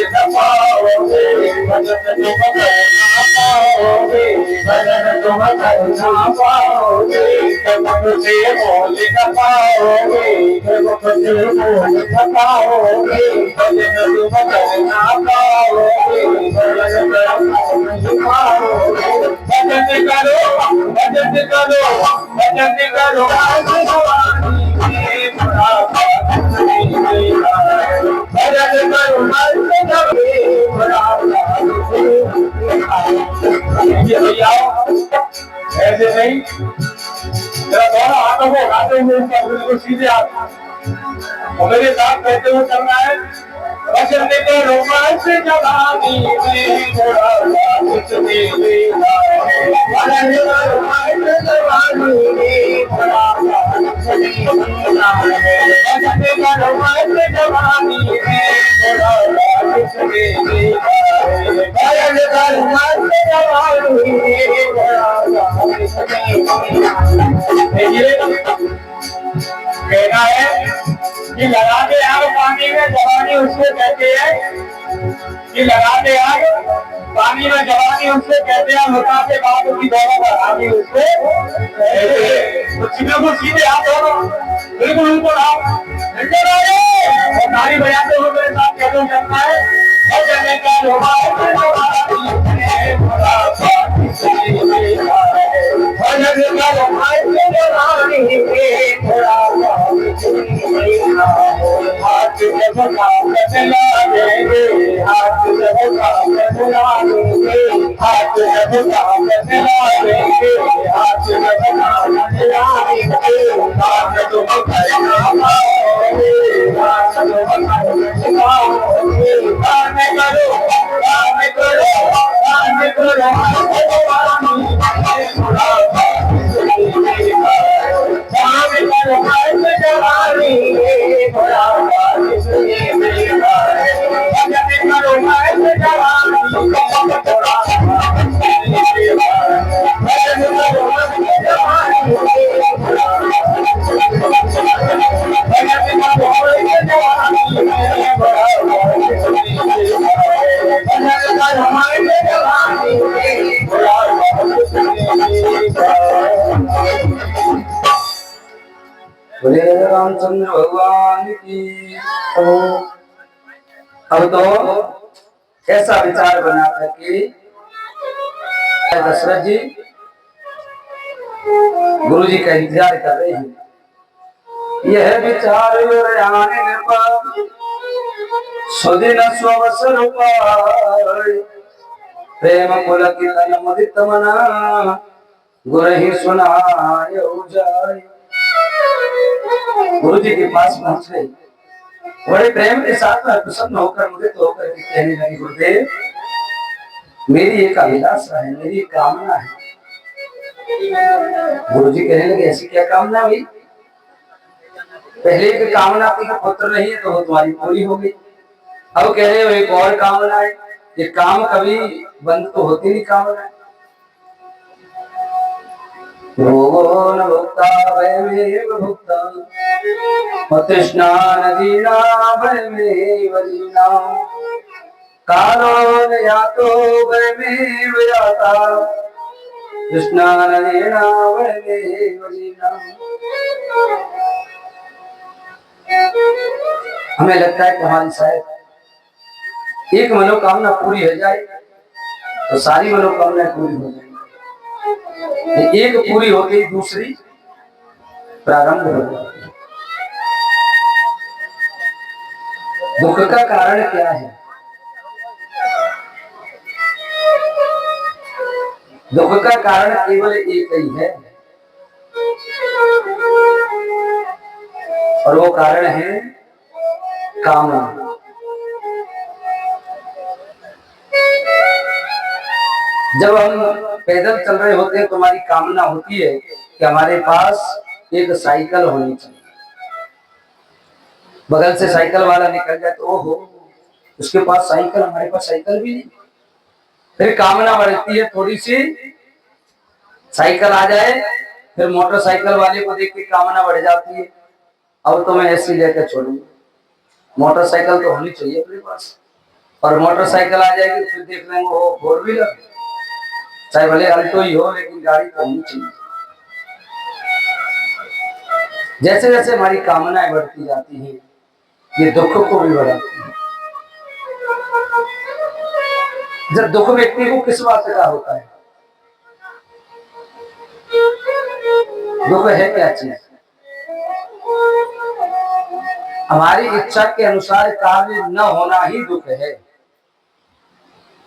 न पाओगे, भजन तुम कर ना पाओगे, भजन तुम कर ना पाओगे, मुख से बोल न पाओगे, मुख से बोल न पाओगे, भजन तुम कर ना पाओगे, भजन कर नहीं पाओगे। भजन करो, भजन करो, भजन करो, ऐसे नहीं, जरा दोनों हाथों को उठाते हुए ऊपर बिल्कुल सीधे हाथ और मेरे साथ कहते हुए करना है। भजन करो मत जवानी में थोड़ा कुछ दे देना, भजन करो मत जवानी में थोड़ा कुछ दे देना, भजन करो मत जवानी में थोड़ा कुछ दे देना, भजन करो मत जवानी में थोड़ा कुछ दे देना। कहना है कि लगा दे आग पानी में, जवानी उसको कहते हैं कि लगा दे आग पानी में, जवानी उसको कहते हैं, लुटा के बाबू की दौलत बढ़ानी उसको कहते हैं। तो बिल्कुल सीधे हाथ दोनों बिल्कुल ऊपर आओ और ताली बजाते हुए मेरे साथ कहते करना है। भजन करो हाथ जब काम चलाएंगे, हाथ जब काम चलाएंगे, हाथ जब काम चलाएंगे, हाथ जब काम चलाएंगे, हाथ तुम करना पाओगे, हाथ तुम करना पाओगे। काम करो, काम करो, काम करो, बोले रामचंद्र भगवान की। अब तो ऐसा विचार बना था कि दशरथ जी गुरु जी का इंतजार कर रहे हैं। यह विचार आने पर सुदिन स्वसर प्रेम पुलकित मुदित मना गुरु ही सुनाय जाय। गुरु जी के पास पहुंच गए, बड़े प्रेम के साथ में प्रसन्न होकर मुझे तो होकर कहने लगी, गुरुदेव मेरी एक अभिलाषा है, मेरी एक कामना है। गुरु जी कहने लगे, ऐसी क्या कामना हुई? पहले एक कामना थी कि पुत्र नहीं है तो वो तुम्हारी पूरी हो गई। अब कह रहे हो एक और कामना है। ये काम कभी बंद तो होती नहीं कामना। भोगोन भुक्ता भयमेव भुक्ता तृष्णा नदीना भयमेव दीना कालो न यातो भयमेव याता तृष्णा नदीना भयमेव दीना। हमें लगता है कि हमारी शायद एक मनोकामना पूरी हो जाए तो सारी मनोकामनाएं पूरी हो जाएंगी। एक पूरी हो गई दूसरी प्रारंभ हो जाती है। दुख का कारण क्या है? दुख का कारण केवल एक ही है और वो कारण है कामना। जब हम पैदल चल रहे होते हैं तो हमारी कामना होती है कि हमारे पास एक साइकिल होनी चाहिए। बगल से साइकिल वाला निकल जाए तो ओहो उसके पास साइकिल, हमारे पास साइकिल भी नहीं। फिर कामना बढ़ती है, थोड़ी सी साइकिल आ जाए, फिर मोटरसाइकिल वाले को देख के कामना बढ़ जाती है, अब तो मैं ऐसी लेकर छोड़ूंगा, मोटरसाइकिल तो होनी चाहिए अपने पास। और मोटरसाइकिल आ जाएगी फिर देख लेंगे वो 4 व्हीलर, चाहे भले अल्टो ही हो, लेकिन गाड़ी तो होनी चाहिए। जैसे जैसे हमारी कामनाएं बढ़ती जाती हैं, ये दुखों को भी बढ़ाती है। जब दुख व्यक्ति को किस बात का होता है? दुख है क्या चीज? हमारी इच्छा के अनुसार कार्य न होना ही दुख है।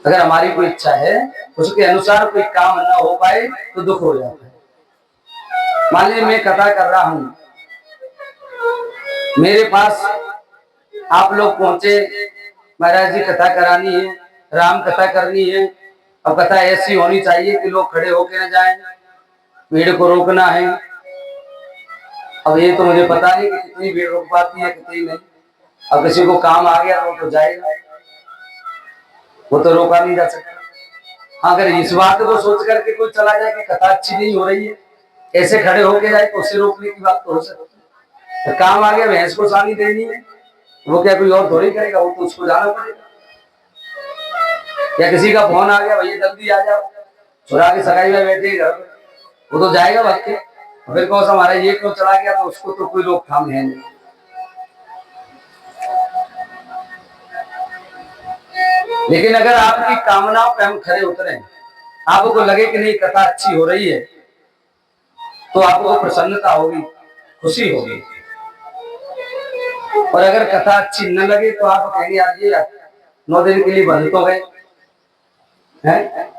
अगर हमारी कोई इच्छा है, उसके अनुसार कोई काम न हो पाए तो दुख हो जाता है। मान लीजिए मैं कथा कर रहा हूं, मेरे पास आप लोग पहुंचे, महाराज जी कथा करानी है, राम कथा करनी है। अब कथा ऐसी होनी चाहिए कि लोग खड़े होके न जाएं, भीड़ को रोकना है। अब ये तो मुझे पता नहीं कि कितनी भीड़ रोक पाती है, कितनी नहीं। अब किसी को काम आ गया तो जाएगा, वो तो रोका नहीं जा सकता। अगर इस बात को सोच करके कोई चला जाए कि कथा अच्छी नहीं हो रही है, ऐसे खड़े होके जाए तो उससे रोकने की बात तो हो सकती है। तो काम आ गया, भैंस को सानी देनी है, वो क्या कोई और थोड़ी करेगा, वो तो उसको जाना पड़ेगा। या किसी का फोन आ गया, भैया जल्दी आ जाओ, चुरा के सगाई में बैठे घर में, वो तो जाएगा भाग के। फिर कौन सा हमारा ये क्यों चला गया, तो उसको तो कोई रोकथाम है नहीं। लेकिन अगर आपकी कामनाओं पे हम खरे उतरे, आपको लगे कि नहीं कथा अच्छी हो रही है, तो आपको प्रसन्नता होगी, खुशी होगी। और अगर कथा अच्छी न लगे तो आप कहेंगे यार ये 9 दिन के लिए बंद तो गए हैं,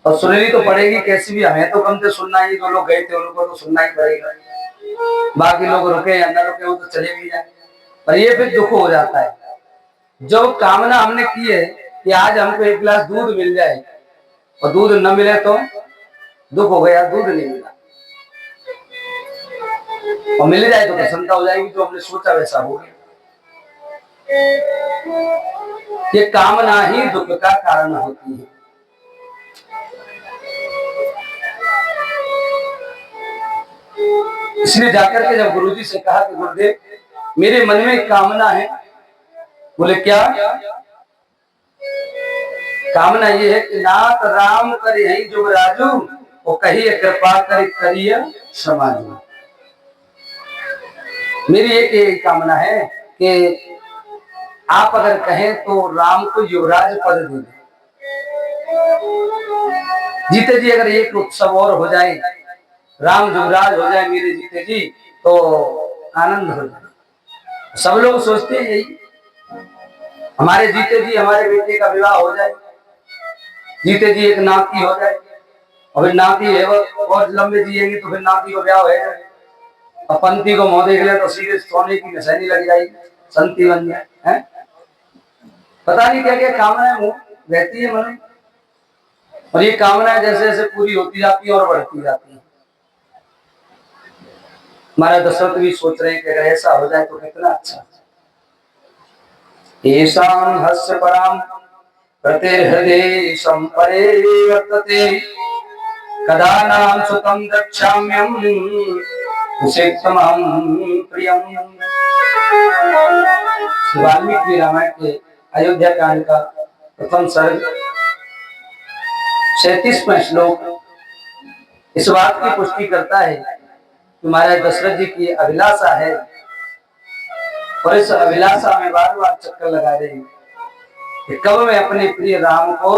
और सुननी तो पड़ेगी कैसी भी। हमें तो कम से सुनना ही, जो लोग गए थे उनको तो सुनना ही पड़ेगा। बाकी लोग रुके या न रुके वो तो चले भी जाए, पर ये फिर दुख हो जाता है। जो कामना हमने की है कि आज हमको 1 गिलास दूध मिल जाए, और दूध न मिले तो दुख हो गया, दूध नहीं मिला। और मिल जाए तो प्रसन्नता हो जाएगी, जो हमने सोचा वैसा हो गया। ये कामना ही दुख का कारण होती है। इसलिए जाकर के जब गुरुजी से कहा कि गुरुदेव मेरे मन में एक कामना है, बोले क्या? कामना ये है कि नाथ राम करे ही जुगराजू, वो कहिए कृपा करे करिए समाजू। मेरी एक कामना है कि आप अगर कहें तो राम को युवराज पद दे दें। जीते जी अगर एक उत्सव और हो जाए, राम युवराज हो जाए मेरे जीते जी, तो आनंद हो जाए। सब लोग सोचते हैं यही, हमारे जीते जी हमारे बेटे का विवाह हो जाए, जीते जी एक नाती हो जाए, और फिर नाती है वो और लंबे जिएंगे तो फिर नाती को ब्याह हो जाए। और पंथी को मुंह देख ले तो सीधे सोने की निशानी लग जाएगी, संती बन जाए है। पता नहीं क्या क्या कामनाएं रहती है मन में, और ये कामनाएं जैसे जैसे पूरी होती जाती है और बढ़ती जाती है। हमारा दशरथ भी सोच रहे हैं कि अगर ऐसा हो जाए तो कितना अच्छा। येषां हस्य पराम प्रतिहृदय संपरिवर्तते, कदा नाम सुतम दक्षाम्यम विषेक्तमहं प्रियम। वाल्मीकि रामायण के अयोध्या कांड का प्रथम सर्ग 37वां श्लोक इस बात की पुष्टि करता है कि महाराज दशरथ जी की अभिलाषा है, और इस अभिलाषा में बार बार चक्कर लगा रहे हैं कि कब मैं अपने प्रिय राम को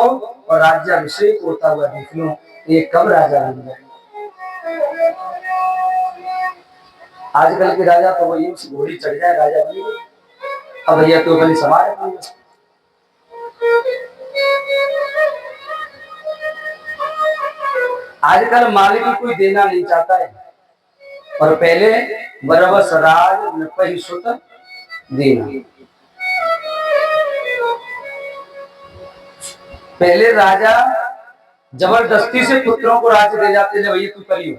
और राज्याभिषेक होता हुआ देख लूं, ये कब राजा बन जाए। आजकल के राजा तो वही घोड़ी चढ़ जाए राजा बनी, अब भैया तो बनी समाज। आजकल मालिक कोई देना नहीं चाहता है, और पहले बरबस राज नपहि सुत देना। पहले राजा जबरदस्ती से पुत्रों को राज्य दे जाते थे, भैया तू करियो,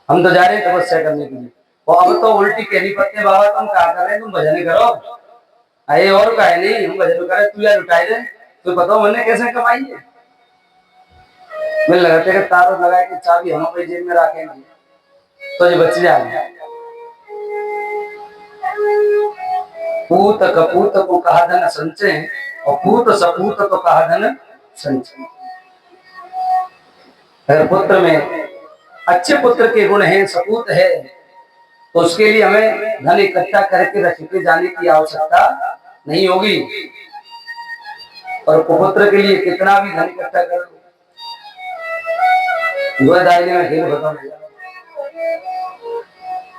हम तो जा रहे हैं तपस्या करने के लिए। और अब तो उल्टी कहनी पड़ती है, बाबा तुम क्या कर रहे हैं, तुम भजन करो। अरे और का है नहीं, हम भजन करे, तू यार उठाए दे, तो बताओ मैंने कैसे कमाई है। मैं लगाते कि तारों लगाए कि चाबी हम अपनी जेब में रखेंगे तो ये बच जाए। पूत कपूत को कहा धन संचय और पूत सपूत को कहा धन संचय। अगर पुत्र में अच्छे पुत्र के गुण हैं, सपूत है, तो उसके लिए हमें धन इकट्ठा करके रख के जाने की आवश्यकता नहीं होगी। और कुपुत्र के लिए कितना भी धन इकट्ठा कर लो, दो दायरे में खेल खत्म हो जाएगा।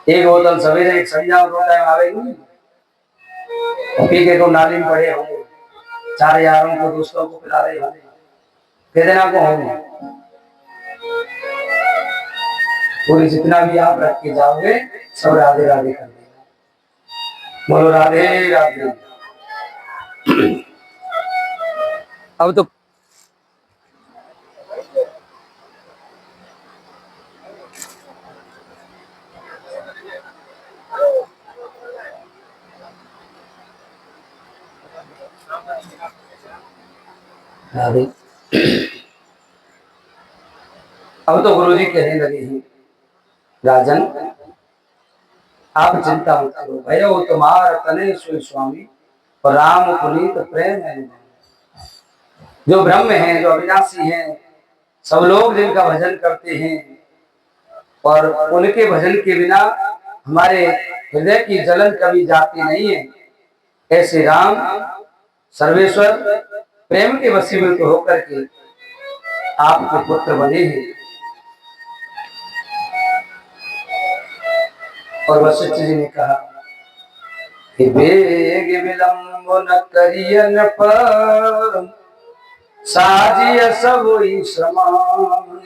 एक बोतल सवेरे एक संध्या दो टाइम आवेगी, पी के तो नाली में पड़े होंगे, 4 यारों को दोस्तों को पिला रहे होंगे, कितना को होंगे। पूरी जितना भी आप रख के जाओगे सब राधे राधे कर देगा। बोलो राधे राधे। अब तो राधे। अब तो गुरु जी कहने लगे हैं, राजन आप चिंता मत करो, भयो तुम्हार तने सोई स्वामी और राम पुनीत प्रेम है। जो ब्रह्म हैं, जो अविनाशी हैं, सब लोग जिनका भजन करते हैं और उनके भजन के बिना हमारे हृदय की जलन कभी जाती नहीं है, ऐसे राम सर्वेश्वर प्रेम के वशीभूत होकर के आपके पुत्र बने हैं। और वशिष्ठ जी ने कहा कि बेग विलंब न करियन पर साजिय सब समान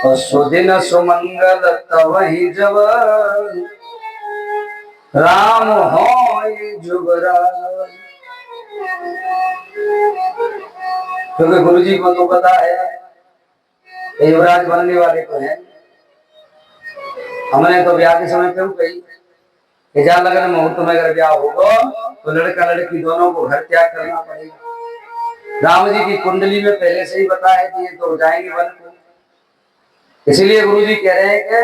और सुदिन सुमंगल तवहि जब राम होय जुगराज। क्योंकि गुरु जी को तो पता है युवराज बनने वाले को है। हमने तो ब्याह के समय क्यों कही कि जहाँ लगन मुहूर्त में अगर ब्याह होगा तो लड़का लड़की दोनों को घर त्याग करना पड़ेगा। राम जी की कुंडली में पहले से ही बताया है कि ये तो जाएंगे वन को। इसीलिए गुरु जी कह रहे हैं कि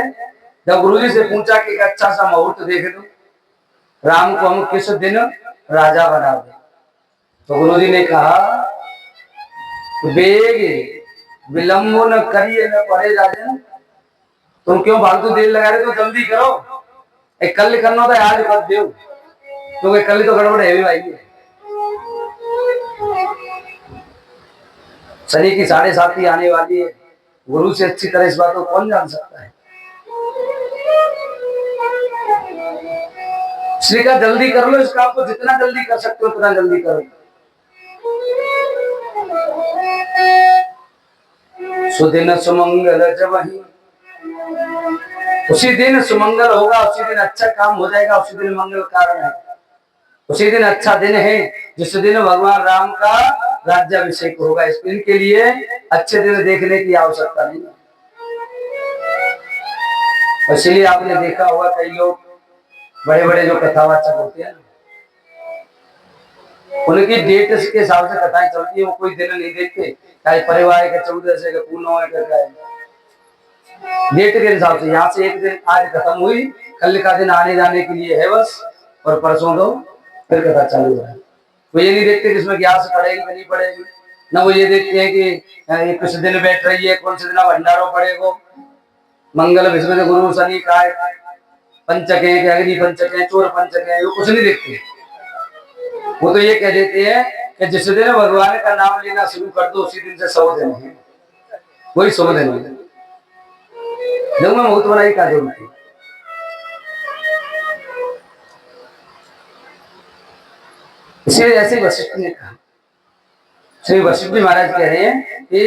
जब गुरु जी से पूछा कि एक अच्छा सा मुहूर्त देख दो, राम को हम किस दिन राजा बना दे, तो गुरु जी ने कहा बेग विलंब न करिए न पड़े राजन, तुम क्यों फालतू देर लगा रहे, तो जल्दी करो। एक कल करना था आज कर दो, क्योंकि कल तो गड़बड़ है भाई। शनि की 7.5 आने वाली है, गुरु से अच्छी तरह इस बात को कौन जान सकता है। श्री का जल्दी कर लो, इस काम को जितना जल्दी कर सकते हो उतना जल्दी करो। सुदिन सुमंगल जब ही, उसी दिन सुमंगल होगा, उसी दिन अच्छा काम हो जाएगा, उसी दिन मंगल कारण है, उसी दिन अच्छा दिन है जिस दिन भगवान राम का राज्याभिषेक होगा। इस दिन के लिए अच्छे दिन देखने की आवश्यकता नहीं है। इसलिए आपने देखा होगा कई लोग बड़े बड़े जो कथावाचक होते हैं उनकी डेट के हिसाब से कथाएं चलती है, वो कोई दिन नहीं देखते, चाहे परिवार के 14 से पूर्ण डेट के हिसाब से। यहाँ से एक दिन आज खत्म हुई, कल का दिन आने जाने के लिए है बस, और परसों दो फिर कथा चालू है। वो ये नहीं देखते कि इसमें ग्यास पड़ेगी कि नहीं पड़ेगी, ना वो ये देखते हैं कि कुछ दिन बैठ रही है, कौन से दिन भंडारों पड़ेगा, मंगल विस्मृत गुरु शनि का पंचक है कि अग्नि पंचक है, चोर पंचक है, वो कुछ नहीं देखते। वो तो ये कह देते हैं कि जिस दिन भगवान का नाम लेना शुरू कर दो उसी दिन से 100 दिन है, वही 100 दिन है। जब मैं मुहूर्त बनाई का जरूर थी। इसलिए ऐसे वशिष्ठ ने कहा, श्री वशिष्ठ जी महाराज कह रहे हैं कि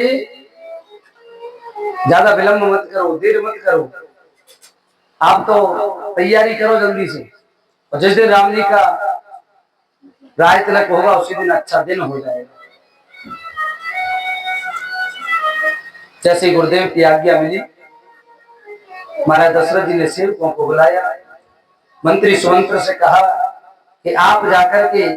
ज्यादा विलंब मत करो, देर मत करो, आप तो तैयारी करो जल्दी से, और जिस दिन राम जी का राय तिलक होगा उसी दिन अच्छा दिन हो जाएगा। जैसे गुरुदेव की आज्ञा मिली, महाराज दशरथ जी ने सेवकों को बुलाया, मंत्री सुमंत्र से कहा कि आप जाकर के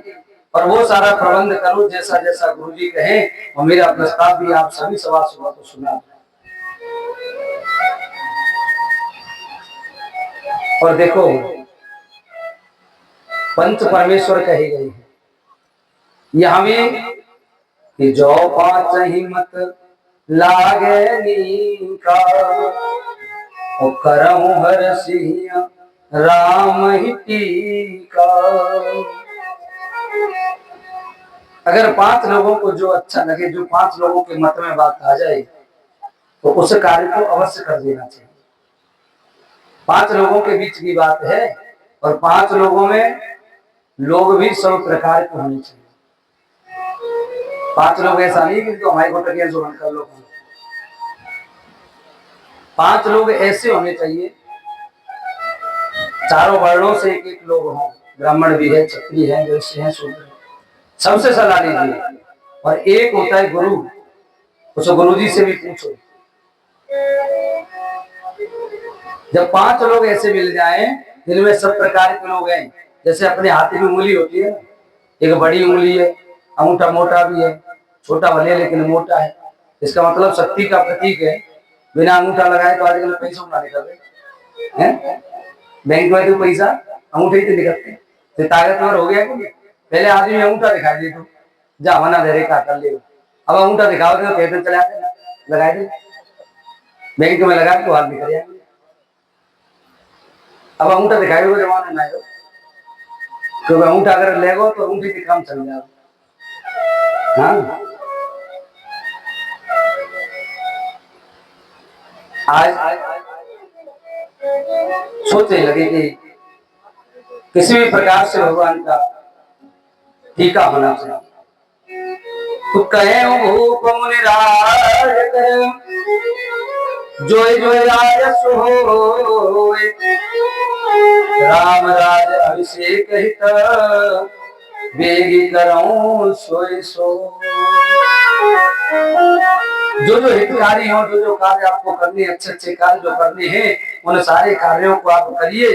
और वो सारा प्रबंध करो जैसा जैसा गुरु जी कहे, और मेरा प्रस्ताव भी आप सभी सभासदों को सुना। और देखो पंच परमेश्वर कहे गए हैं। यहाँ भी कि जो पांच हिम्मत लागे नीका और करऊं हर सिंह राम ही टीका। अगर पांच लोगों को जो अच्छा लगे, जो पांच लोगों के मत में बात आ जाए, तो उस कार्य को अवश्य कर देना चाहिए। पांच लोगों के बीच की बात है और पांच लोगों में लोग भी सब प्रकार के होने चाहिए। पांच लोग ऐसा नहीं कि तो हमारे को टकिया जोड़न कर लो। पांच लोग ऐसे होने चाहिए, चारों वर्णों से एक एक लोग हों, ब्राह्मण भी है, क्षत्रिय है, वैश्य है, शूद्र है, सबसे सलाह लीजिए। और एक होता है गुरु, उस गुरु जी से भी पूछो। जब पांच लोग ऐसे मिल जाएं जिनमें सब प्रकार के लोग हैं, जैसे अपने हाथी में उंगली होती है, एक बड़ी उंगली है, अंगूठा मोटा भी है, छोटा भले लेकिन मोटा है, इसका मतलब शक्ति का प्रतीक है। बिना अंगूठा लगाए तो आजकल पैसा ना निकलते हैं, बैंक में तो पैसा अंगूठे से निकलते हैं, तो ताकतवर हो गया कि पहले आदमी अंगूठा दिखाई दे तो जा मना दे का कर ले, अब अंगूठा दिखाओगे तो पैदल चला लगाए दे, बैंक में लगा तो हाथ निकल जाएंगे। अब अंगूठा दिखाई दो जमाना ना हो, क्योंकि अंगूठा अगर ले गो तो अंगूठी के काम चल जाओ। हाँ, आज सोचने लगे कि किसी भी प्रकार से भगवान का टीका होना चाहिए। तो कहे भूप मुनिराज कर जोय जोय राज सोए, राम राज अभिषेक हित बेगी करऊं सोए सो। जो जो हितकारी हो, जो जो कार्य आपको करने, अच्छे अच्छे कार्य जो करने हैं, उन सारे कार्यों को आप करिए।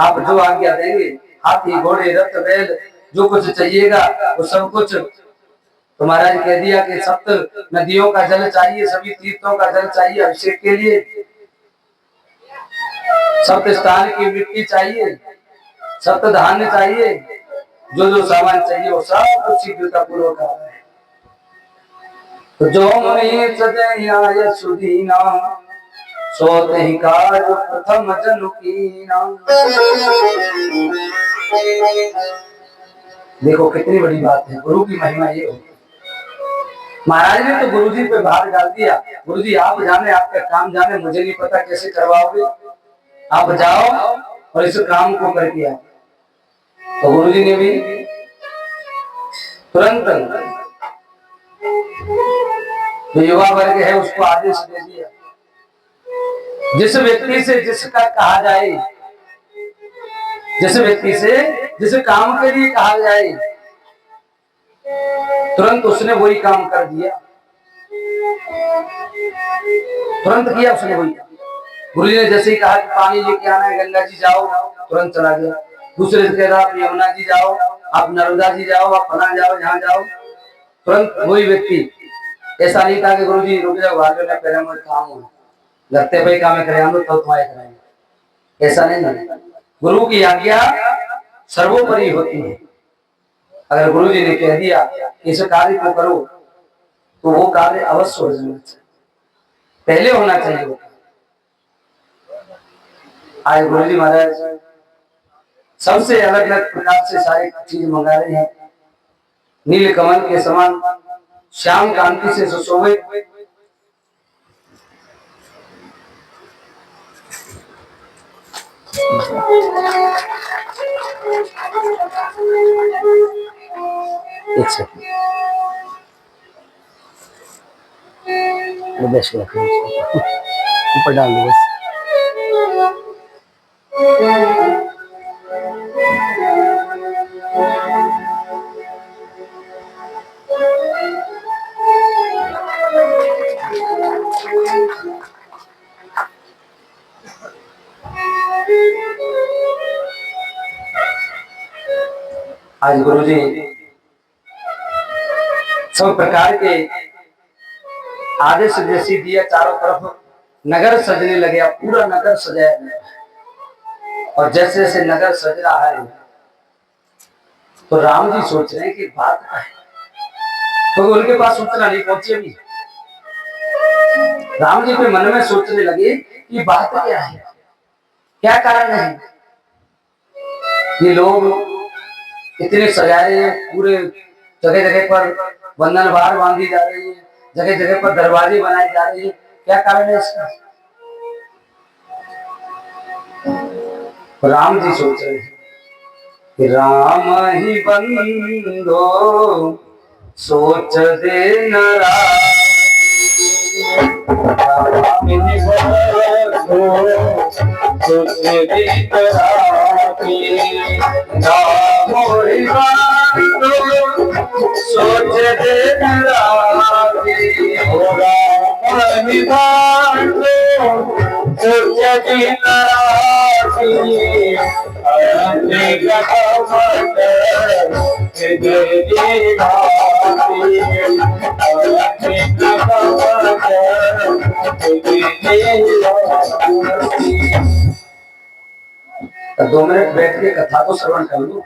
आप जो आज्ञा देंगे, हाथी घोड़े रथ बैल जो कुछ चाहिएगा वो सब कुछ। तो महाराज कह दिया कि सप्त नदियों का जल चाहिए, सभी तीर्थों का जल चाहिए अभिषेक के लिए, सप्त स्थान की मिट्टी चाहिए, सप्त धान्य चाहिए, जो जो सामान चाहिए वो सब कुछ शीघ्रता पूर्वक आ रहा है। तो जो मुनि सजया सुदीना सोते ही कार्य प्रथम जनु कीना। देखो कितनी बड़ी बात है, गुरु की महिमा ये होती है। महाराज ने तो गुरु जी पे भार डाल दिया, गुरु जी आप जाने, आपका काम जाने, मुझे नहीं पता कैसे करवाओगे, आप जाओ और इस काम को करके आओ। तो गुरु जी ने भी तुरंत जो युवा वर्ग है उसको आदेश दे दिया, जिस व्यक्ति से जिसका कहा जाए, जिस व्यक्ति से जिस काम के लिए कहा जाए, तुरंत उसने वही काम कर दिया, तुरंत किया उसने वही। गुरु जी ने जैसे ही कहा कि पानी लेके आना है, गंगा जी जाओ, तुरंत चला गया। दूसरे से कह रहा आप यमुना जी जाओ, आप नर्मदा जी जाओ, आप फलां जाओ, जहां जाओ, तुरंत वही व्यक्ति। ऐसा नहीं था कि गुरु जी रुक जाओ, भाग जाओ, पहले मुझे काम हो, लगते भाई काम कराएंगे तो तुम्हारे कराएंगे, ऐसा नहीं है। गुरु की आज्ञा सर्वोपरि होती है। अगर गुरु जी ने कह दिया इस कार्य को करो तो वो कार्य अवश्य हो जाना चाहिए, पहले होना चाहिए वो। आज गुरु जी महाराज सबसे अलग अलग प्रकार से सारी चीज मंगा रहे हैं, नील कमल के समान श्याम कांति से सुशोभित। एक सेकंड, ऊपर डाल दो बस। आज गुरु जी सब प्रकार के आदेश जैसी दिया, चारों तरफ नगर सजने लगे, पूरा नगर सजाया गया। और जैसे जैसे नगर सज रहा है तो राम जी सोच रहे हैं कि बात क्या है, तो उनके पास सूचना नहीं पहुंची अभी। राम जी के मन में सोचने लगे कि बात क्या है, क्या कारण है, ये लोग इतने सजाए हैं, पूरे जगह जगह पर बंधन बार बांधी जा रही है, जगह जगह पर दरवाजे बनाए जा रहे हैं, क्या कारण है इसका। राम जी सोच रहे हैं कि राम ही बंधो सोच दे नाराज, सोच दे तो 2 मिनट बैठ के कथा को श्रवण कर लो।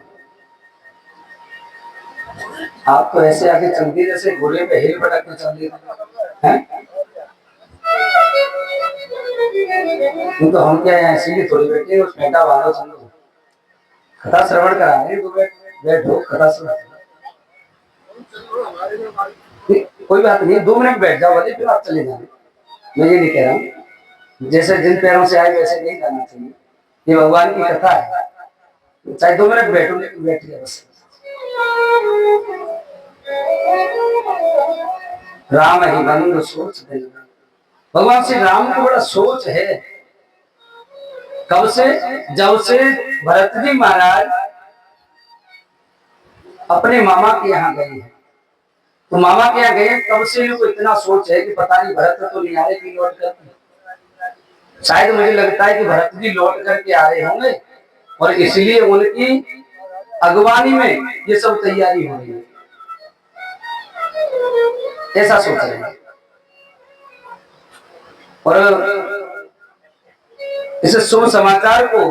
आप तो ऐसे आगे चल दिए जैसे घोड़े पे हिल पटक के चल दिए हैं। तो हम क्या यहाँ इसीलिए थोड़ी बैठे उस बेटा वालों सुनो कथा श्रवण करा रहे तो बैठो कथा श्रवण। कोई बात नहीं, 2 मिनट बैठ जाओ वाले फिर आप चले जाना। मैं ये नहीं कह रहा हूँ जैसे जिन पैरों से आए वैसे नहीं जाना चाहिए, ये भगवान की कथा है, चाहे 2 मिनट बैठो लेकिन बैठ गया बस। राम ही बंधु सोच दे, भगवान श्री राम को बड़ा सोच है। कब से, जब से भरत जी महाराज अपने मामा के यहाँ गए हैं, तो मामा के यहाँ गए तब से इनको इतना सोच है कि पता नहीं भरत तो नहीं आ रहे कि लौट कर, शायद मुझे लगता है कि भरत जी लौट करके आ रहे होंगे और इसलिए उनकी अगवानी में ये सब तैयारी हो रही है, ऐसा सोच रहे हैं। और इस शुभ समाचार को,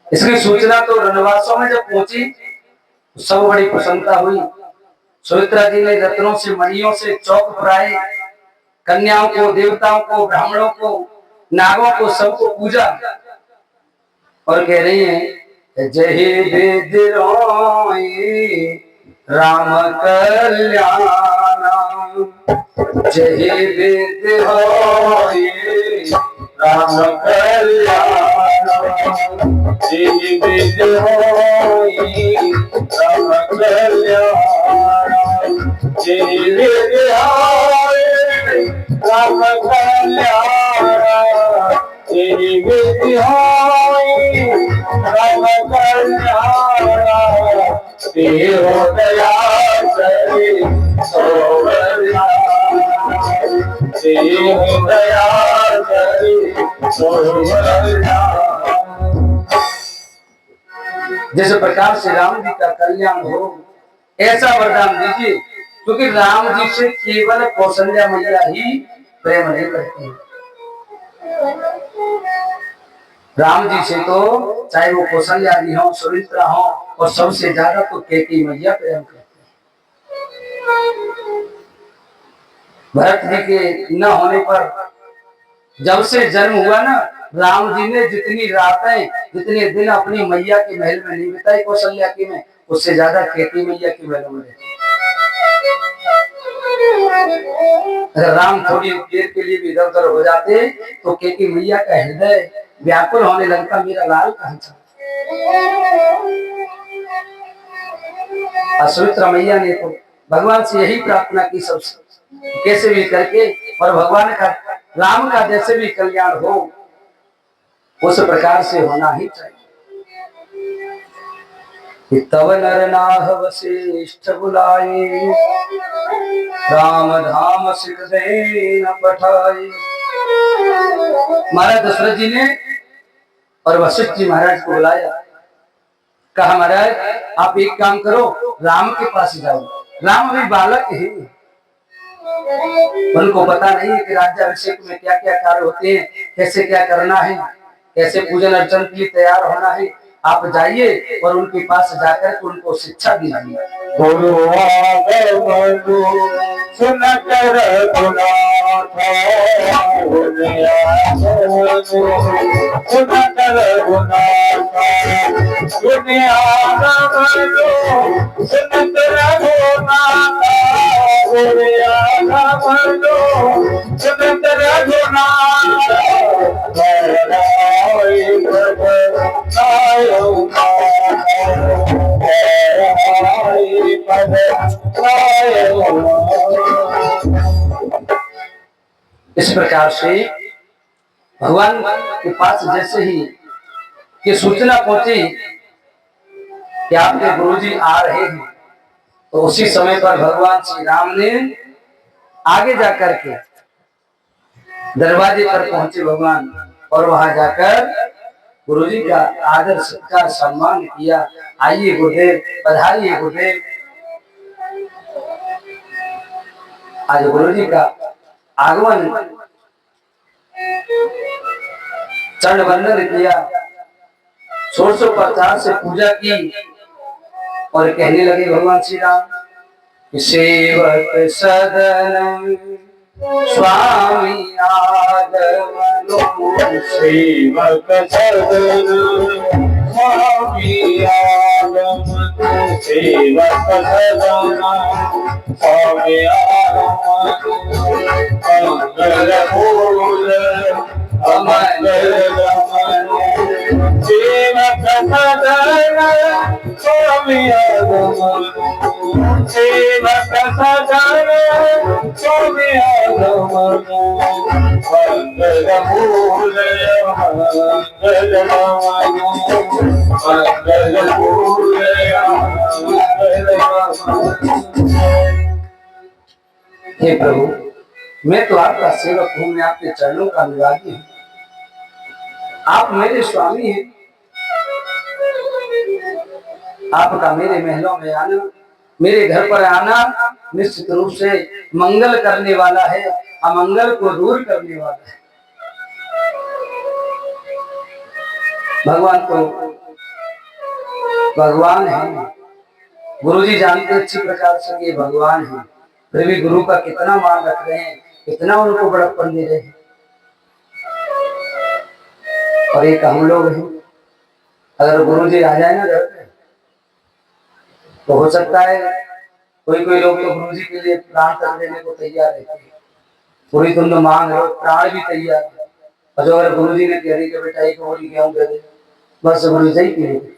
इसकी सूचना तो रणवासों में जब पहुंची तो सब बड़ी प्रसन्नता हुई। सुमित्रा जी ने रत्नों से मणियों से चौक फराए, कन्याओं को, देवताओं को, ब्राह्मणों को, नागों को, सबको पूजा और कह रही है जय वेद राम कल्याण, जय वेद राम कल्याण, जय वेद राम कल्याण, जय वेद राम कल्याण, जय वेद राम कल्याण, तेरो दया करे सोवरिया, तेरो दया करे सोवरिया। जिस प्रकार से राम जी का कल्याण हो ऐसा वरदान दीजिए, क्योंकि राम जी से केवल कौशल्या मैया ही प्रेम नहीं करती है। राम जी से तो चाहे वो कौशल्या जी हो, सुमित्रा हो, और सबसे ज्यादा तो कैकेयी मैया प्रेम करती है। भरत जी के न होने पर जब से जन्म हुआ ना, राम जी ने जितनी रातें, जितने दिन अपनी मैया के महल में नहीं बिताई कौशल्या की में, उससे ज्यादा कैकेयी मैया के महल में रहते। अगर राम थोड़ी देर के लिए भी इधर उधर हो जाते तो कैकेयी मैया का हृदय व्याकुल होने लगता, मेरा लाल कहाँ था। सुमित्रा मैया ने तो भगवान से यही प्रार्थना की सबसे, कैसे भी करके, और भगवान का, राम का जैसे भी कल्याण हो उस प्रकार से होना ही चाहिए। तब नर नाह वशिष्ठ बुलाए, राम धाम सिख दे न पठाए। महाराज दशरथ जी ने और वशिष्ठ जी महाराज को बुलाया, कहा महाराज आप एक काम करो, राम के पास जाओ, राम अभी बालक है, उनको पता नहीं है कि राज्याभिषेक में क्या क्या कार्य होते हैं, कैसे क्या करना है, कैसे पूजन अर्चन के लिए तैयार होना है, आप जाइए और उनके पास जाकर के उनको शिक्षा दीजिए। गुरु आगमनु सुनत रघुनाथ, सुनत रघुनाथ, गुरु आगमनु सुनत रघुनाथ, गुरु आगमनु सुनत रघुनाथ, इस प्रकार से भगवान के पास जैसे ही ये सूचना पहुंची कि आपके गुरुजी आ रहे हैं, तो उसी समय पर भगवान श्री राम ने आगे जाकर के दरवाजे पर पहुंचे भगवान, और वहां जाकर गुरुजी का आदर सत्कार सम्मान किया। आइए गुरुदेव, पधारिए गुरुदेव। आज गुरुजी का आगमन, चरण वंदन किया, षोडशोपचार से पूजा की और कहने लगे भगवान श्री राम, सेवक सदन स्वामी आगमनो, सेवक सदन स्वामी आगमनु, सेवक सदन स्वामी आगमनु, मंगल मूल अमंगल गमनु, सेवक सदन स्वामी आगमनु, सेवक सदन स्वामी आगमनु, मंगल मूल मंगल गमनु, मंगल मूल मंगल गमनु। हे प्रभु, मैं तो आपका सेवक हूँ, मैं आपके चरणों का अनुरागी हूँ, आप मेरे स्वामी हैं। आपका मेरे महलों में आना, मेरे घर पर आना निश्चित रूप से मंगल करने वाला है, अमंगल को दूर करने वाला है। भगवान तो भगवान है, गुरुजी जानते अच्छी प्रकार से ये भगवान है, फिर भी गुरु का कितना मान रख रहे हैं, कितना उनको बड़प्पन दे रहे हैं। और एक हम लोग हैं, अगर गुरुजी आ जाए ना घर पे, तो हो सकता है कोई कोई लोग तो गुरुजी के लिए प्राण कर देने को तैयार रहते हैं, पूरी तुम तो मांग रहे हो, प्राण भी तैयार है। और जो अगर गुरुजी ने कह रही कि बेटा एक बोरी गेहूं दे दे, बस गुरुजी ही पी लेते,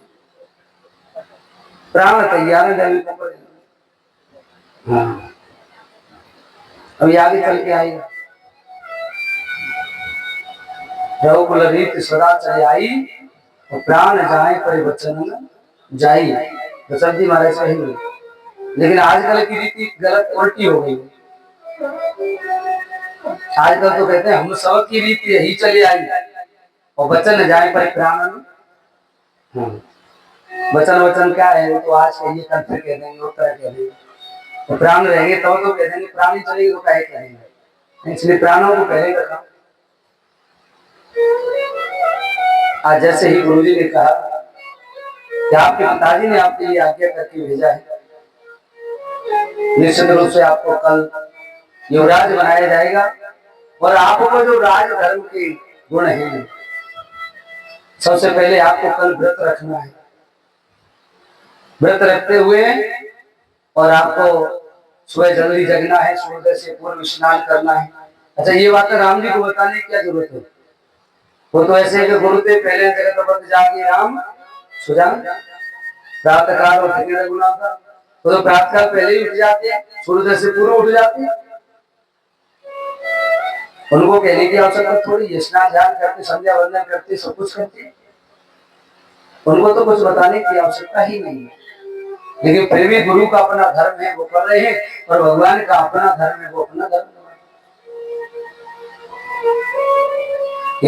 प्राण तैयार है देने को पड़ेगा। हाँ, अभी आगे चल के आएगा, रघुकुल रीत सदा चले आई, और प्राण जाए परिवचन जाई। दशरथ जी महाराज सही नहीं, लेकिन आजकल की रीति गलत उल्टी हो गई। आजकल तो कहते हैं हम सब की रीति यही चली आई, और वचन जाए पर प्राण। वचन वचन क्या है, वो तो आज कहिए कल फिर कह देंगे, उस तरह कह देंगे। तो प्राण रहेंगे तो कह देंगे, प्राण ही चलेगी तो क्या कहेंगे, इसलिए प्राणों को पहले रखा। आज जैसे ही गुरुजी ने कहा कि आपके पिताजी ने आपके लिए आज्ञा करके भेजा है, निश्चित रूप से आपको कल युवराज बनाया जाएगा, और आपको जो राज धर्म के गुण हैं, सबसे पहले आपको कल व्रत रखना है। व्रत रखते हुए और आपको सुबह जल्दी जगना है, सूर्योदय से पूर्व स्नान करना है। अच्छा, ये बात राम जी को बताने की क्या जरूरत है, वो तो ऐसे कि गुरुदेव पहले जगत पर जाके राम सुजान प्रातः काल उठने रघुना था, तो प्रातः काल पहले ही उठ जाते हैं, सूर्योदय से पूर्व उठ जाते हैं। उनको कहने की आवश्यकता थोड़ी, स्नान ध्यान करते, संध्या वंदन करते, सब कुछ करते, उनको तो कुछ बताने की आवश्यकता ही नहीं है। लेकिन फिर भी गुरु का अपना धर्म है, वो कर रहे हैं, और भगवान का अपना धर्म है, वो अपना धर्म।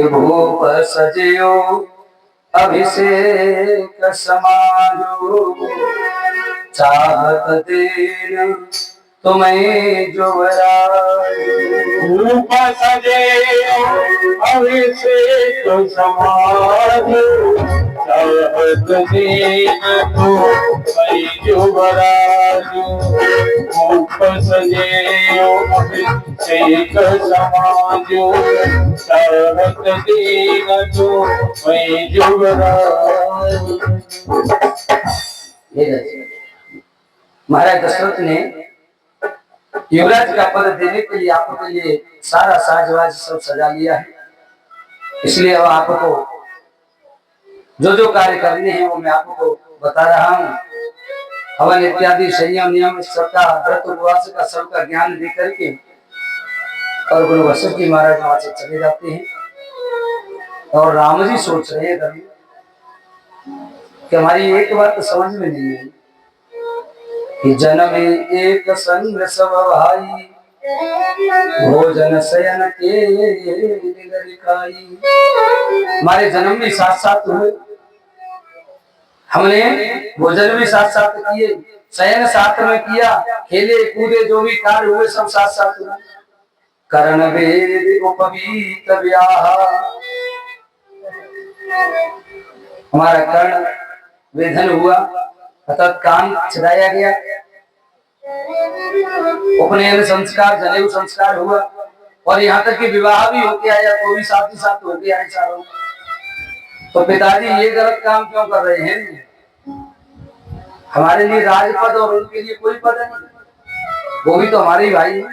भूप सजयो अभिषेक समाजो, चाहत देन तुम्हें जुवराज। रूप सजे अभिषेक समाज, चाहत दीन तो मैं युवराजू रूप सजे एक समाजो चाहत दीन तो मैं युवराज। महाराज दशरथ ने युवराज का पद देने के लिए आपके लिए सारा साजवाज सब सजा लिया है। इसलिए अब आपको जो जो कार्य करने हैं वो मैं आपको बता रहा हूँ। हवन इत्यादि संयम नियम सबका व्रत उपवास का सबका ज्ञान दे करके और गुरु वशिष्ठ जी महाराज वहां से चले जाते हैं। और राम जी सोच रहे हैं कि हमारी एक बात तो समझ में नहीं है कि जन्म एक संग सब भाई भोजन शयन के लिखाई। हमारे जन्म भी साथ साथ हुए, हमने भोजन भी साथ साथ किए, शयन साथ में किया, खेले कूदे जो भी कार्य हुए सब साथ साथ हुए। कर्ण वेद उपवीत व्याह, हमारा कर्ण वेधन हुआ अर्थात कान छिदाया गया। उपनयन संस्कार जनेऊ संस्कार हुआ और यहाँ तक कि विवाह भी होके आया तो भी साथ ही साथ होके आए चारों। तो पिताजी ये गलत काम क्यों कर रहे हैं? हमारे लिए राजपद और उनके लिए कोई पद नहीं, वो भी तो हमारे ही भाई है,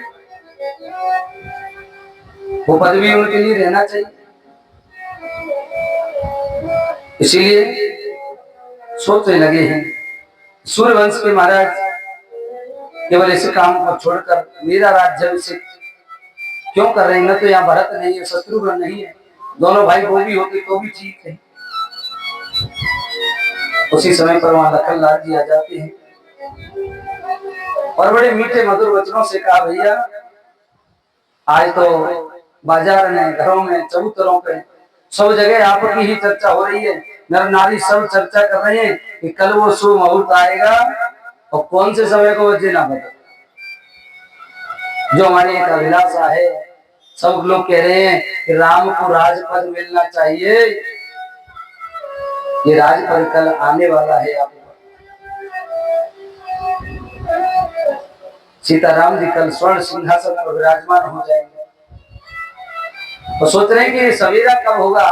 वो पद भी उनके लिए रहना चाहिए। इसीलिए सोचने लगे हैं सूर्यवंश के महाराज केवल इस काम को छोड़कर मेरा राज्य क्यों कर रहे हैं? न तो यहाँ भरत नहीं है, शत्रुघ्न नहीं है, दोनों भाई वो भी होते तो भी ठीक है। उसी समय पर वहां लखन लाल जी आ जाते हैं और बड़े मीठे मधुर वचनों से कहा, भैया आज तो बाजार में, घरों में, चबूतरों पे सब जगह आपकी ही चर्चा हो रही है। नर नारी सब चर्चा कर रहे हैं कि कल वो शुभ मुहूर्त आएगा और कौन से समय को वजह ना बता। जो हमारी एक अभिलाषा है, सब लोग कह रहे हैं कि राम को राजपद मिलना चाहिए। ये राजपद कल आने वाला है। आप सीताराम जी कल स्वर्ण सिंहासन पर विराजमान हो जाएंगे। तो सोच रहे हैं कि सवेरा कब होगा,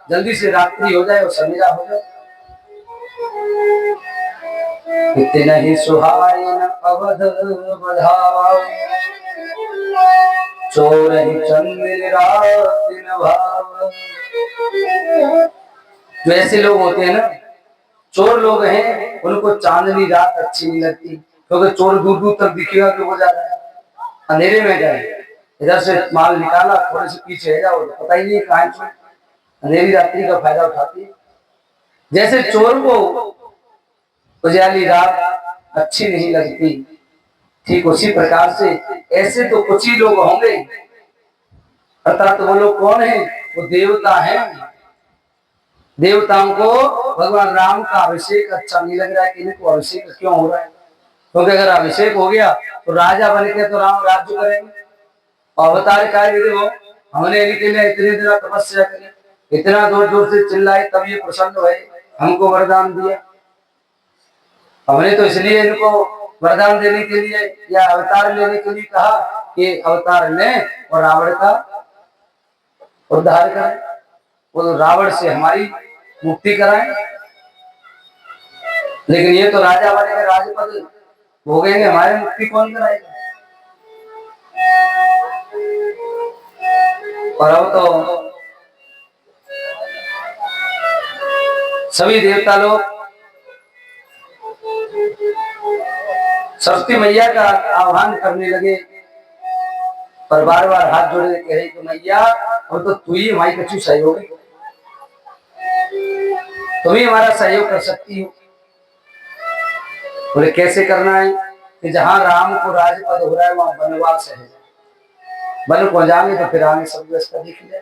जल्दी से रात्रि हो जाए और सवेरा हो जाए। इतना ही सुहावन अवध बधावा, चोर ही चंद्र रात न भाव। जो ऐसे लोग होते हैं ना, चोर लोग हैं, उनको चांदनी रात अच्छी नहीं लगती, क्योंकि चोर दूर दूर तक दिखेगा कि वो जा रहा है। अंधेरे में जाए, इधर से माल निकाला, थोड़े से पीछे है जाओ, पता ही नहीं कहाँ चोर। अंधेरी रात्रि का फायदा उठाती है। जैसे चोर को उजाली रात अच्छी नहीं लगती, ठीक उसी प्रकार से ऐसे तो कुछ ही लोग होंगे, अर्थात वो लोग कौन है? वो देवता हैं। देवताओं को भगवान राम का अभिषेक अच्छा नहीं लग रहा है कि इनको अभिषेक क्यों हो रहा है? क्योंकि अगर अभिषेक हो गया तो राजा बन के तो राम राज्य करेंगे। अवतार कार्य देखो, हमने इनके लिए इतने दिन तपस्या करी, इतना जोर जोर से चिल्लाए, तब ये प्रसन्न हुए, हमको वरदान दिया। हमने तो इसलिए इनको वरदान देने के लिए या अवतार लेने के लिए कहा कि अवतार ले और रावण का उद्धार करें, वो रावण से हमारी मुक्ति कराएं। लेकिन ये तो राजा बनेंगे, राजपद भोगेंगे, हमारी मुक्ति कौन कराएगा? और अब तो सभी देवता लोग सरस्वती मैया का आह्वान करने लगे, पर बार बार हाथ जोड़े कह रहे कि मैया अब तो तू ही हमारी कछु सहयोगी, तुम ही हमारा सहयोग कर सकती हो। बोले कैसे करना है? कि जहां राम को राजपद हो रहा है वहां वनवास है, वन को जाएंगे तो फिर आगे सब व्यवस्था दिख जाए।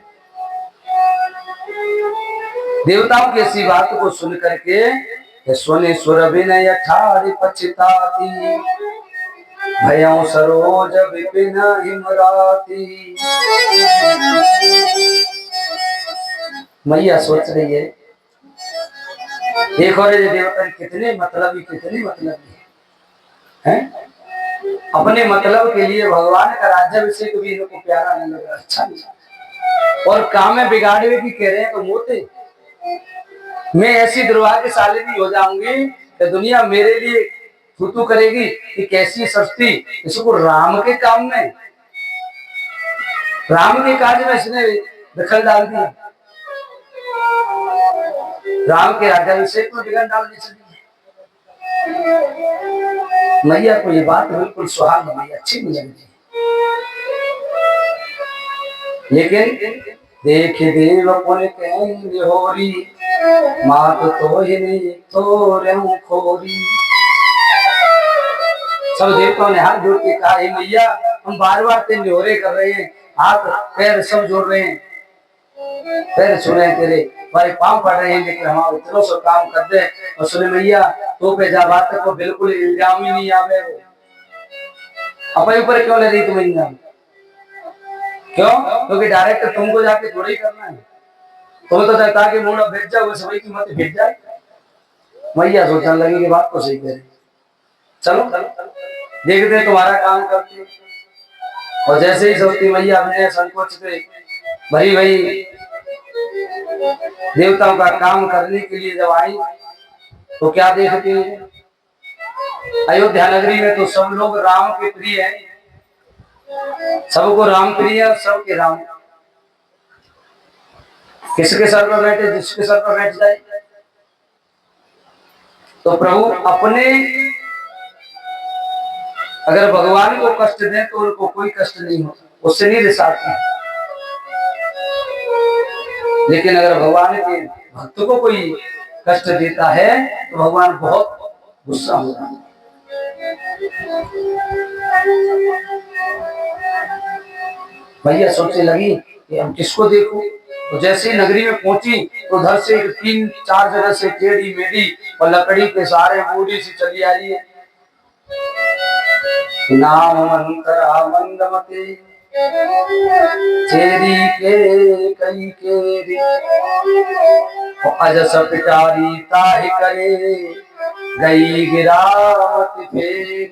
देवताओं की ऐसी बात को सुन करके सोने सुर विनय ठारी पछताती, भयों सरोज विपिन हिमराती। मैया सोच रही है एक और ये देवता कितने मतलब है अपने मतलब के लिए भगवान का राज्याभिषेक भी इनको प्यारा नहीं लगा, अच्छा नहीं। और काम में बिगाड़े की कह रहे हैं तो मोते मैं ऐसी दुर्भाग्यशालिनी हो जाऊंगी कि दुनिया मेरे लिए थू करेगी कि कैसी सस्ती इसको राम के काम में, राम के कार्य में इसने दखल डाल दिया, राम के राज्याभिषेक में विघ्न डालने चली। मैया को ये बात बिल्कुल सुहाग नहीं, अच्छी नहीं लगी। लेकिन देख देव पुन कहेंगे होरी मात तो ही नहीं तो रहूं खोरी। सब देवताओं ने हाथ जोड़ के कहा, हे मैया हम बार बार तेरे न्योरे कर रहे हैं, हाथ पैर सब जोड़ रहे हैं, पैर छू रहे हैं तेरे, हमारे पांव पड़ रहे हैं, लेकिन हमारे इतना सब काम कर दे। और सुने मैया तो पे जा बात को बिल्कुल इल्जाम ही नहीं आवे, अपने ऊपर क्यों ले रही तुम इल्जाम? क्यों? क्योंकि डायरेक्ट तुमको जाके थोड़ी करना है, तुम्हें तो चाहता कि मुंडा भेज जाओ सभी की मत भेज जाए। मैया सोचने लगी कि बात तो सही कह रही, चलो देखते तुम्हारा काम करते। और जैसे ही सोचती मैया अपने संकोच से भरी भई देवताओं का काम करने के लिए जब आई तो क्या देखती है, अयोध्या नगरी में तो सब लोग राम के प्रिय हैं, सबको राम प्रिय है, सबके राम। किसके सर पर बैठे, जिसके सर पर बैठ जाए। तो प्रभु अपने अगर भगवान को कष्ट दे तो उनको कोई कष्ट नहीं हो, उससे नहीं रिसाते। लेकिन अगर भगवान के भक्त को कोई कष्ट देता है तो भगवान बहुत गुस्सा होता है। भैया सोचने लगी कि हम किसको देखूं। तो जैसे ही नगरी में पहुंची तो उधर से 3-4 जगह से टेढ़ी मेढ़ी और लकड़ी के सहारे बूढ़ी सी चली आ रही है। नाम मंत्रा मंदमते चेरी के कई केरी अजस पिटारी ताहि करे गई गिरावत फेरी।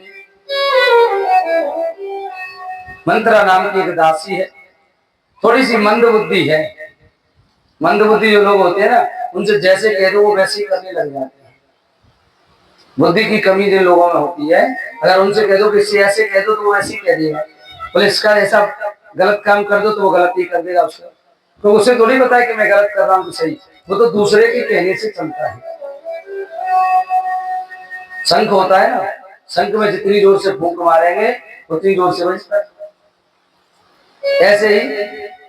मंत्रा नाम की एक दासी है, थोड़ी सी मंद बुद्धि है। मंद बुद्धि जो लोग होते हैं ना, उनसे जैसे कह दो वो वैसे ही करने लग जाते हैं। बुद्धि की कमी जिन लोगों में होती है, अगर उनसे कह दो कि इसे ऐसे कह दो तो वो ऐसे ही कह देगा, बोले इसका ऐसा गलत काम कर दो तो वो गलत ही कर देगा उसका। तो उसे थोड़ी पता है कि मैं गलत कर रहा हूँ कि सही, वो तो दूसरे के कहने से चलता है। शंख होता है ना, शंख में जितनी जोर से फूंक मारेंगे उतनी जोर से बजता है। ऐसे ही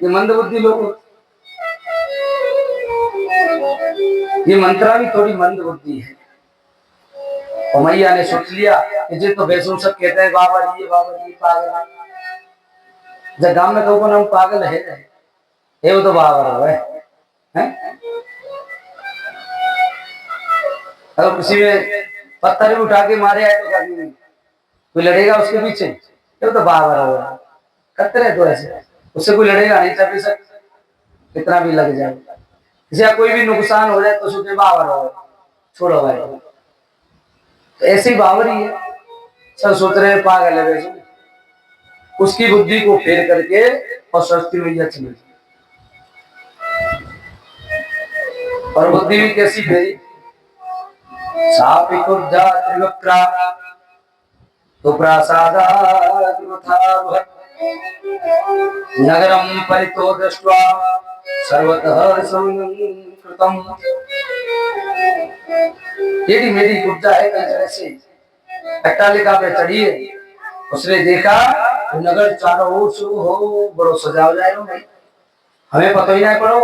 ये मंदबुद्धि लोग, ये मंत्रा भी थोड़ी मंद बुद्धि है। और मैया ने सोच लिया कि जे तो बेसुन सब कहते हैं बाबा जी पागल। जब गांव में कहो नाम पागल है वो तो बाबा है। अगर किसी में पत्थर भी उठा के मारे आए तो कभी नहीं कोई लड़ेगा उसके पीछे, ये तो बाबा करते रहे तो ऐसे उससे कोई लड़ेगा नहीं, चाहे बेशक कितना भी लग जाए, किसी कोई भी नुकसान हो जाए तो सोचे बाबा छोड़ो भाई। तो ऐसे ही बावरी है, सब सोच रहे हैं पागल है वैसे। उसकी बुद्धि को फेर करके और सरस्वती मैया चली। और बुद्धि भी कैसी फेरी, तो नगरम परितो दृष्ट्वा सर्वतः कृतम। टेढ़ी मेढ़ी कुब्जा है कई तरह से, अट्टालिका पे चढ़ी है। उसने देखा तो नगर चारों ओर से हो बड़ो सजा हो जाएगा भाई, हमें पता ही नहीं पड़ो,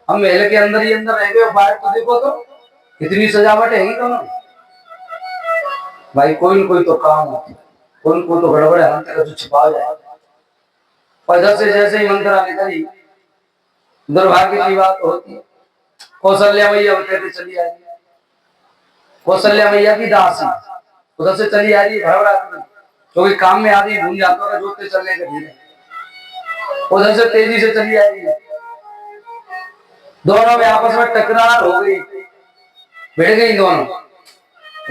हम महल के अंदर ही अंदर रह गए, बाहर तो देखो तो कितनी सजावट है दोनों भाई। कोई तो काम होती है, कोई तो गड़बड़ है, अंतर तो छिपा जाए। और इधर से जैसे ही मंत्रा निकली, दुर्भाग्य की बात होती है, कौशल्या मैया कहते चली आ रही है। कौशल्या मैया की दासी उधर से चली आ रही है भरभरात में, क्योंकि काम में आदमी भूल जाता है जोते चलने के धीरे, उधर से तेजी से चली आ रही है। दोनों में आपस में टकरार हो गई। बैठ गई दोनों।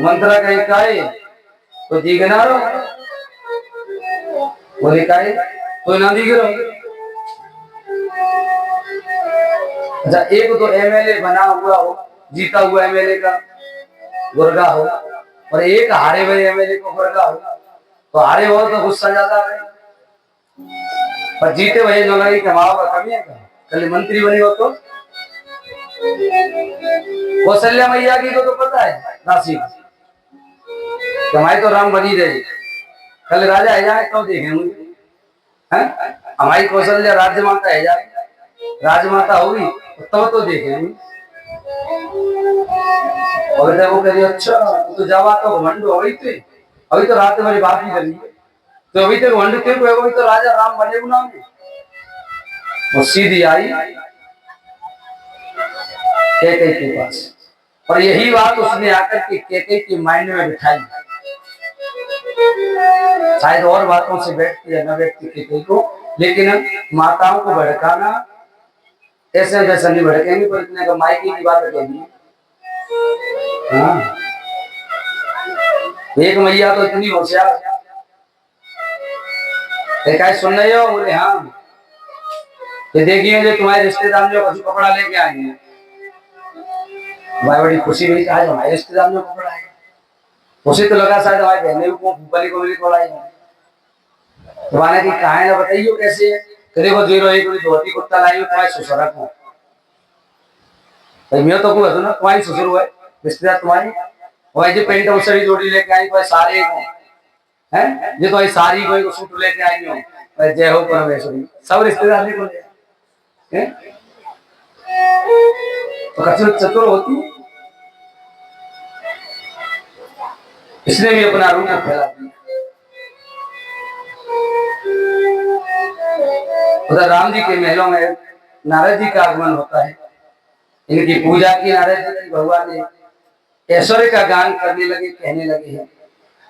मंत्रा कहीं काए तो दी गना रो, बोले काए तो ना दी गिरो। अच्छा, एक तो एमएलए बना हुआ हो, जीता हुआ एमएलए का गुर्गा हो, और एक हारे हुए एमएलए को गुर्गा हो, तो हारे हो तो गुस्सा ज्यादा है, पर जीते हुए जो लगे कमाओ का कमी है। कल मंत्री बने हो तो कौशल्या मैया की को तो पता है राशि हमारी तो राम बनी रही। कल राजा है जाए तो देखेंगे, हमारी कौशल्या राज्य माता है जाए, राजमाता होगी तो देखेंगे। और जब वो कहे अच्छा तो जावा तो घमंड हो गई थे, अभी तो रात मेरी बात ही करी, तो अभी तक घमंड क्यों हुए, अभी तो राजा राम बने गुना में। वो सीधी आई कैकेयी के पास, और यही बात उसने आकर के कैकेयी के माइंड में बिठाई। शायद और बातों से बैठती है न बैठती कैकेयी को, लेकिन माताओं को भड़काना ऐसे वैसा नहीं भड़केंगे, पर इतने का मायके की बात कहेगी। हाँ, एक मैया तो इतनी होशियार, सुन रहे हो? बोले हाँ, ये देखिए जो तुम्हारे रिश्तेदार जो कुछ कपड़ा लेके आएंगे, भाई बड़ी खुशी हुई आज हमारे रिश्तेदार में कपड़ा है। उसे तो लगा शायद हमारे बहने को बली को मिली कपड़ा है, तुम्हारे की कहा ना बताइए कैसे है। करे वो जीरो एक धोती कुत्ता लाई तुम्हारे ससुरा को, मैं तो कहूँ ना तुम्हारी ससुर हुआ रिश्तेदार तुम्हारी, और जो पेंट उसरी जोड़ी लेके आई तो सारे को हैं, जो तो सारी कोई सूट लेके आई हो, जय हो परमेश्वरी, सब रिश्तेदार ने को ले तो कचर चतुर होती, इसने भी अपना रूप फैला दिया। उधर राम जी के महलों में नारद जी का आगमन होता है, इनकी पूजा की नारद जी भगवान ने ऐश्वर्य का गान करने लगे, कहने लगे हैं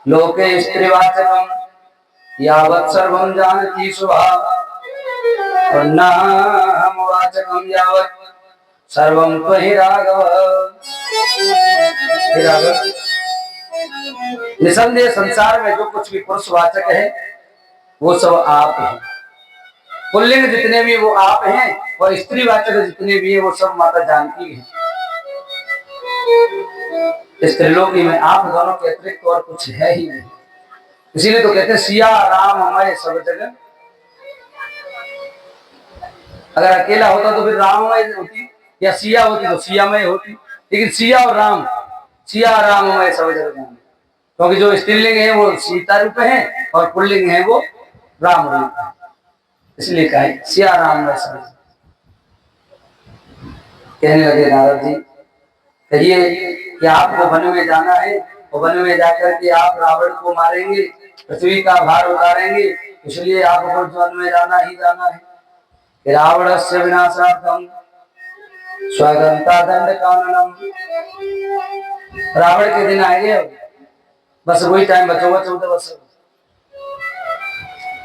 लोके स्त्रीवाचकम यावत् सर्वं जानति शुभा और नाम वाचकम यावत् सर्वं त्वहि राघव। निसंदेह संसार में जो कुछ भी पुरुषवाचक है वो सब आप हैं, पुल्लिंग जितने भी वो आप हैं, और स्त्रीवाचक जितने भी है वो सब माता जानकी है। इस त्रिलोकी में आप दोनों के अतिरिक्त और कुछ है ही नहीं, इसीलिए तो कहते हैं सिया राम मैं सब जगह। अगर अकेला होता तो फिर राममय होती, या सिया होती तो सियामय होती, लेकिन सिया और राम, सिया राममय सब जगह, क्योंकि जो स्त्रीलिंग है वो सीता रूप है और पुल्लिंग है वो राम रूप है, इसलिए कहा सिया राममय सब। कहने लगे नारद जी कहिए कि आपको वन में जाना है, और वन में जाकर के आप रावण को मारेंगे, पृथ्वी का भार उतारेंगे, इसलिए आपको वन में जाना ही जाना है। रावणस्य विनाशार्थम स्वगंता दंड काननम, रावण के दिन आएंगे, बस वही टाइम बचोगा 14 वर्ष,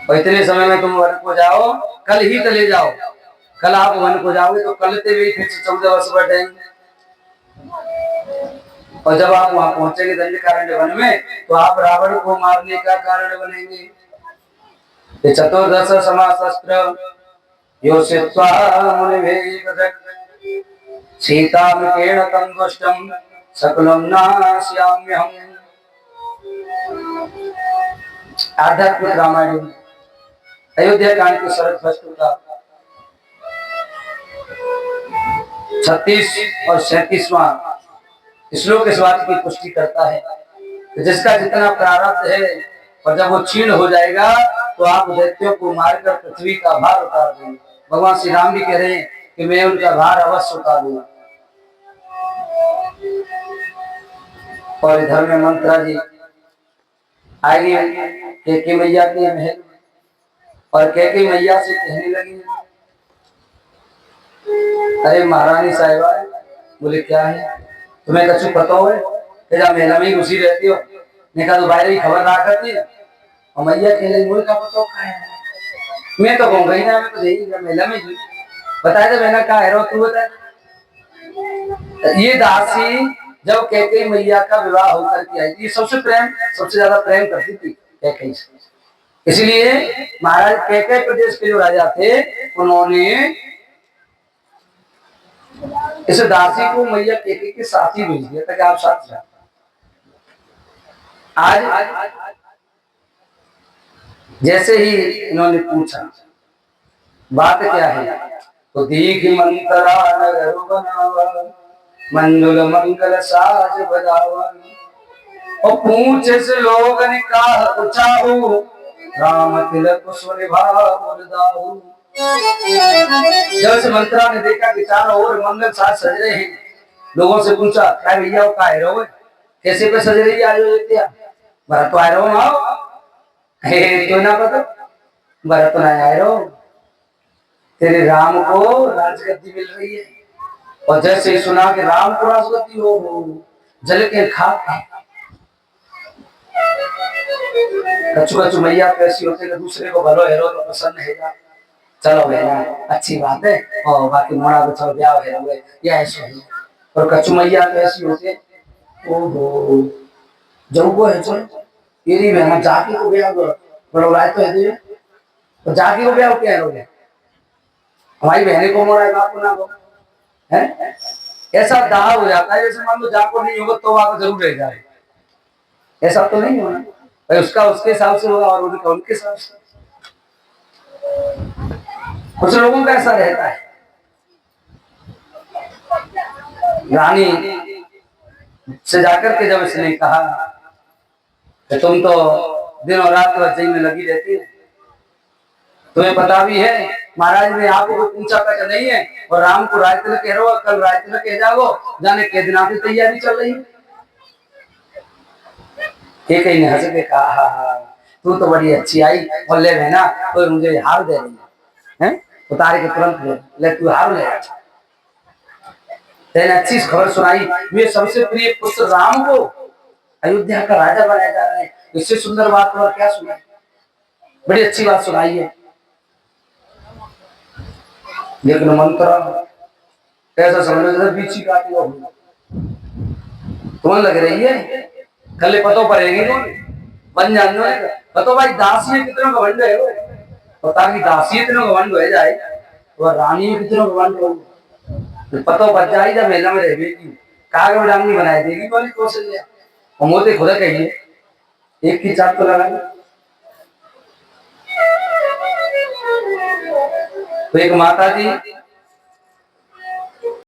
और इतने समय में तुम वन को जाओ, कल ही चले जाओ, कल आप वन को जाओगे तो कल से भी फिर 14 वर्ष बैठेंगे, और जब आप वहां पहुंचेंगे दंडकारण्य वन में तो आप रावण को मारने का कारण बनेंगे। चतुर्दश समाशस्त्र योषित्वा मुनिभिर्गजत् सीतामृतेन तं दुष्टं सकलं नास्याम्यहम्। आध्यात्मिक रामायण अयोध्या कांड की शरद प्रस्तुता 36 और 37वां श्लोक इस बात की पुष्टि करता है कि जिसका जितना प्रारब्ध है, और जब वो क्षीण हो जाएगा तो आप दैत्यों को मारकर पृथ्वी का भार उतार देंगे। भगवान श्री राम भी कह रहे हैं कि मैं उनका भार अवश्य उतार दूंगा। और इधर में मंत्रा जी आएगी कैकेयी मैया के महल, और कैकेयी मैया से कहने लगी अरे महारानी साहिबा, बोले क्या है तुम्हें कछु पता हो कि जब मेला में ही घुसी रहती हो, ने कहा तो बाहर ही खबर रहा करती है, और मैया कह रही मुझे क्या पता है, मैं तो कहूँगा ही ना, मैं तो यही मेला में बताया था मैंने कहा है तू बता। ये दासी जब कैकेयी मैया का विवाह होकर के आई थी, सबसे ज्यादा प्रेम करती थी कैकेयी से। इसलिए महाराज कैकेयी प्रदेश के जो राजा थे उन्होंने इस दासी को मैया कैकेयी के साथ ही भेज दिया ताकि आप साथ जाओ। आज जैसे ही इन्होंने पूछा बात क्या है, तो दीघ मंतरा नगर बनावा, मंजुल मंगल साज बजावा, और पूछे से लोग ने कहा पूछाऊ, राम तिलक सुनिभाव दाऊ। जब से मंत्रा ने देखा कि चारों ओर मंगल साज सज रहे हैं, लोगों से पूछा क्या भैया का है रो कैसे पे सज रही आज अयोध्या, भरत तो आए रहो आओ, तो ना पता भरत तो ना आए रहो, तेरे राम को राजगद्दी मिल रही है। और जैसे ही सुना कि राम को राजगद्दी हो जल के खा कछु कछु मैया कैसी होते कि दूसरे को भलो हेरो तो प्रसन्न है जा, चलो भैया अच्छी बात है, और बाकी मोड़ा बचाओ ब्याह हेरो या ऐसे है। और कछु मैया कैसी होते ओहो जब वो है चलो तेरी बहना जाके को ब्याह बड़ो लाए तो है तो जाके को ब्याह क्या है, हमारी बहने को मोड़ा बापू ना को है, ऐसा दाह हो जाता है जैसे मान लो जाको नहीं होगा तो वहां जरूर रह जाए, ऐसा तो नहीं होना भाई, उसका उसके हिसाब से होगा और उनका उनके हिसाब से। कुछ लोगों का ऐसा रहता है। रानी से जाकर के जब इसने कहा कि तुम तो दिन और रात रजाई में लगी रहती है, तुम्हें पता भी है महाराज ने आपको पूछा का नहीं है, और राम को राय तिलक कह रहे हो, कल राय तिलक कह जाओ, जाने के दिना की तैयारी चल रही है। कैकेयी ने हंस के कहा तू तो बड़ी अच्छी आई, और ले बहना तो मुझे हार दे रही है, उतारे के तुरंत ले तू हार ले। तेने अच्छी खबर सुनाई, मेरे सबसे प्रिय पुत्र राम को अयोध्या का राजा बनाया जा रहा है, इससे सुंदर बात और क्या सुनाई, बड़ी अच्छी बात सुनाई है। लेकिन मंत्रा ऐसा समझ बीच काटी हो तुम्हें लग रही है कल पतो पड़ेगी बन जान पतो भाई दासी कितनों का घमंड है, पता कि दासी इतना घमंड हो जाए तो रानी में कितनों घमंड हो, तो पतो बच जाए जब मेला में रहेगी काग में डांगी बनाई देगी बोली कौशल्या, और मोते खुदा कहिए एक की चाप तो लगा। तो एक माता जी